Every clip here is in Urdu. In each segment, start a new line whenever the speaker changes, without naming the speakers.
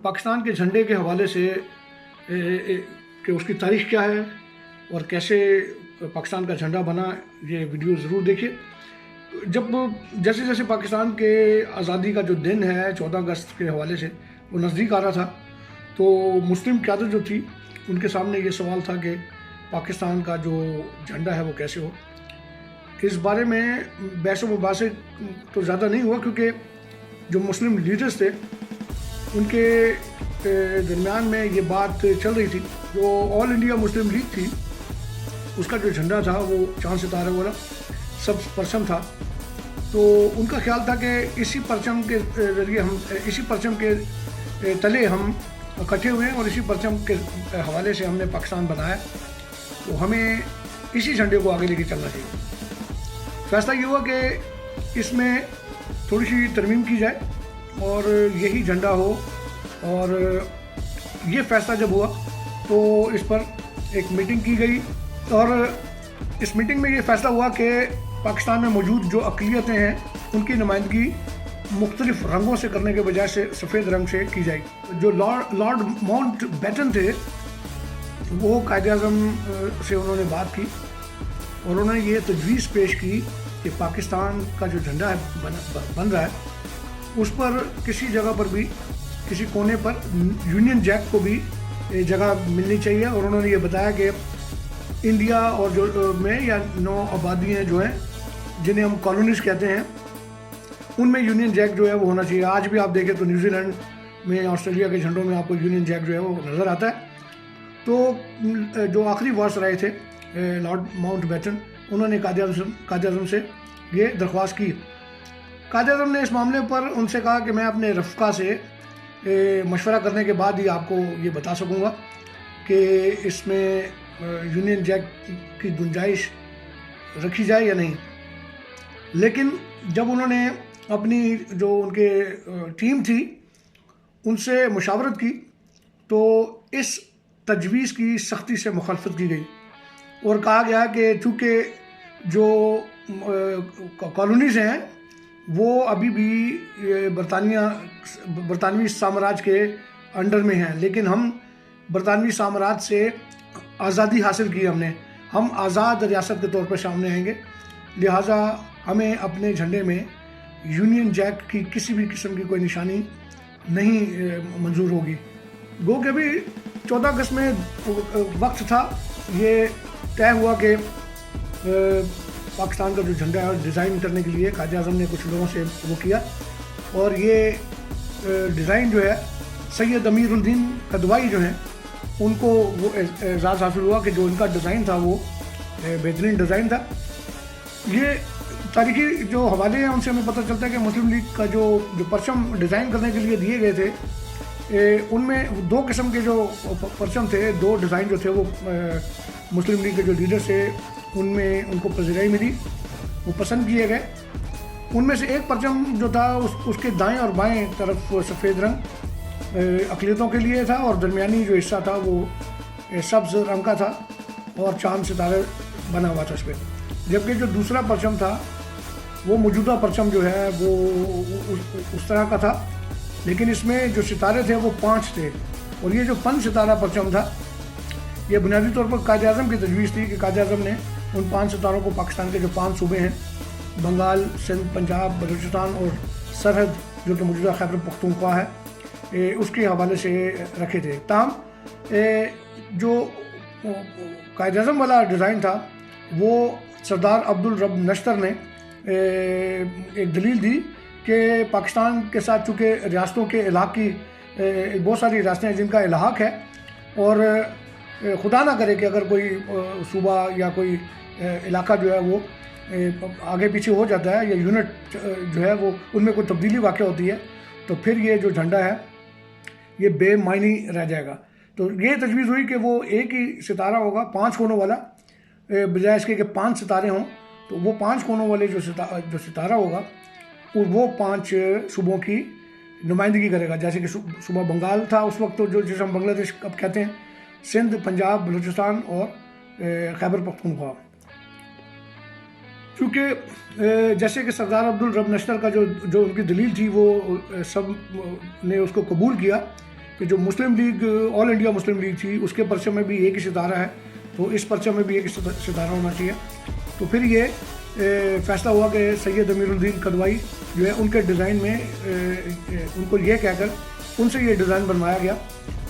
پاکستان کے جھنڈے کے حوالے سے کہ اس کی تاریخ کیا ہے اور کیسے پاکستان کا جھنڈا بنا، یہ ویڈیو ضرور دیکھیے۔ جیسے جیسے پاکستان کے آزادی کا جو دن ہے 14 اگست کے حوالے سے وہ نزدیک آ رہا تھا، تو مسلم قیادت جو تھی ان کے سامنے یہ سوال تھا کہ پاکستان کا جو جھنڈا ہے وہ کیسے ہو۔ اس بارے میں بحث و مباحث تو زیادہ نہیں ہوا، کیونکہ جو مسلم لیڈرز تھے ان کے درمیان میں یہ بات چل رہی تھی۔ جو آل انڈیا مسلم لیگ تھی اس کا جو جھنڈا تھا وہ چاند ستارے والا سبز پرچم تھا، تو ان کا خیال تھا کہ اسی پرچم کے ذریعے اسی پرچم کے تلے ہم اکٹھے ہوئے ہیں اور اسی پرچم کے حوالے سے ہم نے پاکستان بنایا، تو ہمیں اسی جھنڈے کو آگے لے کے چلنا چاہیے۔ فیصلہ یہ ہوا کہ اس میں تھوڑی سی ترمیم کی جائے اور یہی جھنڈا ہو، اور یہ فیصلہ جب ہوا تو اس پر ایک میٹنگ کی گئی، اور اس میٹنگ میں یہ فیصلہ ہوا کہ پاکستان میں موجود جو اقلیتیں ہیں ان کی نمائندگی مختلف رنگوں سے کرنے کے بجائے سے سفید رنگ سے کی جائے گی۔ جو لارڈ ماؤنٹ بیٹن تھے وہ قائد اعظم سے انہوں نے بات کی اور انہوں نے یہ تجویز پیش کی کہ پاکستان کا جو جھنڈا ہے بن رہا ہے اس پر کسی جگہ پر بھی کسی کونے پر یونین جیک کو بھی جگہ ملنی چاہیے، اور انہوں نے یہ بتایا کہ انڈیا اور جو میں یا 9 آبادیاں جو ہیں جنہیں ہم کالونیز کہتے ہیں ان میں یونین جیک جو ہے وہ ہونا چاہیے۔ آج بھی آپ دیکھیں تو نیوزی لینڈ میں، آسٹریلیا کے جھنڈوں میں آپ کو یونین جیک جو ہے وہ نظر آتا ہے۔ تو جو آخری وائس رائے تھے لارڈ ماؤنٹ بیٹن، انہوں نے قائد اعظم سے یہ درخواست کی۔ قائد اعظم نے اس معاملے پر ان سے کہا کہ میں اپنے رفقا سے مشورہ کرنے کے بعد ہی آپ کو یہ بتا سکوں گا کہ اس میں یونین جیک کی گنجائش رکھی جائے یا نہیں۔ لیکن جب انہوں نے اپنی جو ان کے ٹیم تھی ان سے مشاورت کی تو اس تجویز کی سختی سے مخالفت کی گئی اور کہا گیا کہ چونکہ جو کالونیز ہیں وہ ابھی بھی برطانوی سامراج کے انڈر میں ہیں، لیکن ہم برطانوی سامراج سے آزادی حاصل کی، ہم آزاد ریاست کے طور پر سامنے آئیں گے، لہٰذا ہمیں اپنے جھنڈے میں یونین جیک کی کسی بھی قسم کی کوئی نشانی نہیں منظور ہوگی۔ گو کہ بھی 14 اگست میں وقت تھا، یہ طے ہوا کہ پاکستان کا جو جھنڈا ہے ڈیزائن کرنے کے لیے قائد اعظم نے کچھ لوگوں سے وہ کیا، اور یہ ڈیزائن جو ہے سید امیر الدین قدوائی جو ہیں ان کو وہ اعزاز حاصل ہوا کہ جو ان کا ڈیزائن تھا وہ بہترین ڈیزائن تھا۔ یہ تاریخی جو حوالے ہیں ان سے ہمیں پتہ چلتا ہے کہ مسلم لیگ کا جو پرچم ڈیزائن کرنے کے لیے دیے گئے تھے ان میں 2 قسم کے جو پرچم تھے، 2 ڈیزائن جو تھے وہ مسلم لیگ کے جو لیڈر تھے ان میں ان کو پذیرائی ملی، وہ پسند کیے گئے۔ ان میں سے ایک پرچم جو تھا اس کے دائیں اور بائیں طرف سفید رنگ اقلیتوں کے لیے تھا، اور درمیانی جو حصہ تھا وہ سبز رنگ کا تھا اور چاند ستارے بنا ہوا تھا اس پہ، جبکہ جو دوسرا پرچم تھا وہ موجودہ پرچم جو ہے وہ اس طرح کا تھا، لیکن اس میں جو ستارے تھے وہ 5 تھے، اور یہ جو 5 ستارہ پرچم تھا یہ بنیادی طور پر قائد اعظم کی تجویز تھی کہ قائد اعظم نے ان 5 ستاروں کو پاکستان کے جو 5 صوبے ہیں بنگال، سندھ، پنجاب، بلوچستان اور سرحد جو کہ موجودہ خیبر پختونخوا ہے اس کے حوالے سے رکھے تھے۔ تاہم جو قائد اعظم والا ڈیزائن تھا وہ سردار عبدالرب نشتر نے ایک دلیل دی کہ پاکستان کے ساتھ چونکہ ریاستوں کے الحاق کی بہت ساری ریاستیں ہیں جن کا الحاق ہے، اور خدا نہ کرے کہ اگر کوئی صوبہ یا کوئی علاقہ جو ہے وہ آگے پیچھے ہو جاتا ہے یا یونٹ جو ہے وہ ان میں کوئی تبدیلی واقع ہوتی ہے تو پھر یہ جو جھنڈا ہے یہ بے معنی رہ جائے گا۔ تو یہ تجویز ہوئی کہ وہ ایک ہی ستارہ ہوگا 5 کونوں والا، بجائے اس کے کہ 5 ستارے ہوں، تو وہ 5 کونوں والے جو ستارہ ہوگا وہ 5 صوبوں کی نمائندگی کرے گا، جیسے کہ صوبہ بنگال تھا اس وقت، جو جسے ہم بنگلہ دیش اب کہتے ہیں، سندھ، پنجاب، بلوچستان اور خیبر پختونخوا۔ چونکہ جیسے کہ سردار عبدالرب نشتر کا جو ان کی دلیل تھی وہ سب نے اس کو قبول کیا کہ جو مسلم لیگ آل انڈیا مسلم لیگ تھی اس کے پرچم میں بھی ایک ہی ستارہ ہے، تو اس پرچم میں بھی ایک ہی ستارہ ہونا چاہیے. تو پھر یہ فیصلہ ہوا کہ سید امیر الدین قدوائی جو ہے ان کے ڈیزائن میں ان کو یہ کہہ کر ان سے یہ ڈیزائن بنوایا گیا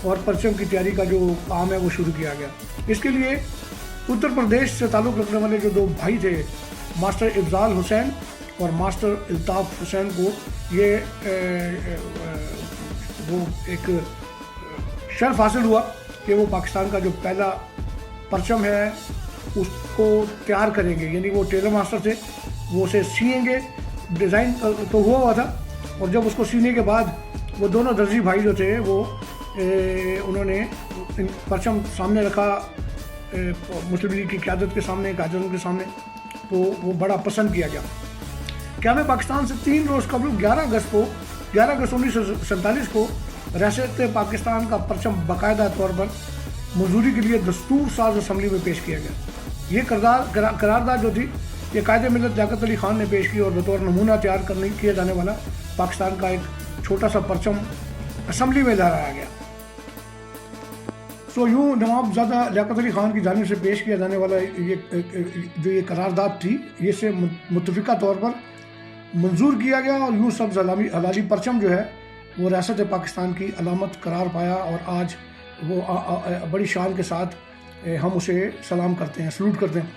اور پرچم کی تیاری کا جو کام ہے وہ شروع کیا گیا. اس کے لیے اتر پردیش سے تعلق رکھنے والے جو 2 بھائی تھے ماسٹر افضال حسین اور ماسٹر الطاف حسین کو یہ وہ ایک شرف حاصل ہوا کہ وہ پاکستان کا جو پہلا پرچم ہے اس کو تیار کریں گے. یعنی وہ ٹیلر ماسٹر تھے، وہ اسے سیئیں گے. ڈیزائن تو ہوا تھا، اور جب اس کو سینے کے بعد وہ دونوں درزی بھائی جو تھے وہ انہوں نے پرچم سامنے رکھا مسلم لیگ کی قیادت کے سامنے، قائدین کے سامنے، تو وہ بڑا پسند کیا گیا. قیام پاکستان سے 3 روز قبل 11 اگست 1947 کو ریاست پاکستان کا پرچم باقاعدہ طور پر منظوری کے لیے دستور ساز اسمبلی میں پیش کیا گیا. یہ قرارداد جو تھی یہ قائد ملت لیاقت علی خان نے پیش کی اور بطور نمونہ تیار کیا جانے والا پاکستان کا ایک چھوٹا سا پرچم اسمبلی میں لہرایا گیا. سو یوں نواب زادہ لیاقت علی خان کی جانب سے پیش کیا جانے والا یہ قرارداد تھی، یہ سے متفقہ طور پر منظور کیا گیا، اور یوں سبز ہلالی پرچم جو ہے وہ ریاست پاکستان کی علامت قرار پایا، اور آج وہ بڑی شان کے ساتھ ہم اسے سلام کرتے ہیں، سلوٹ کرتے ہیں.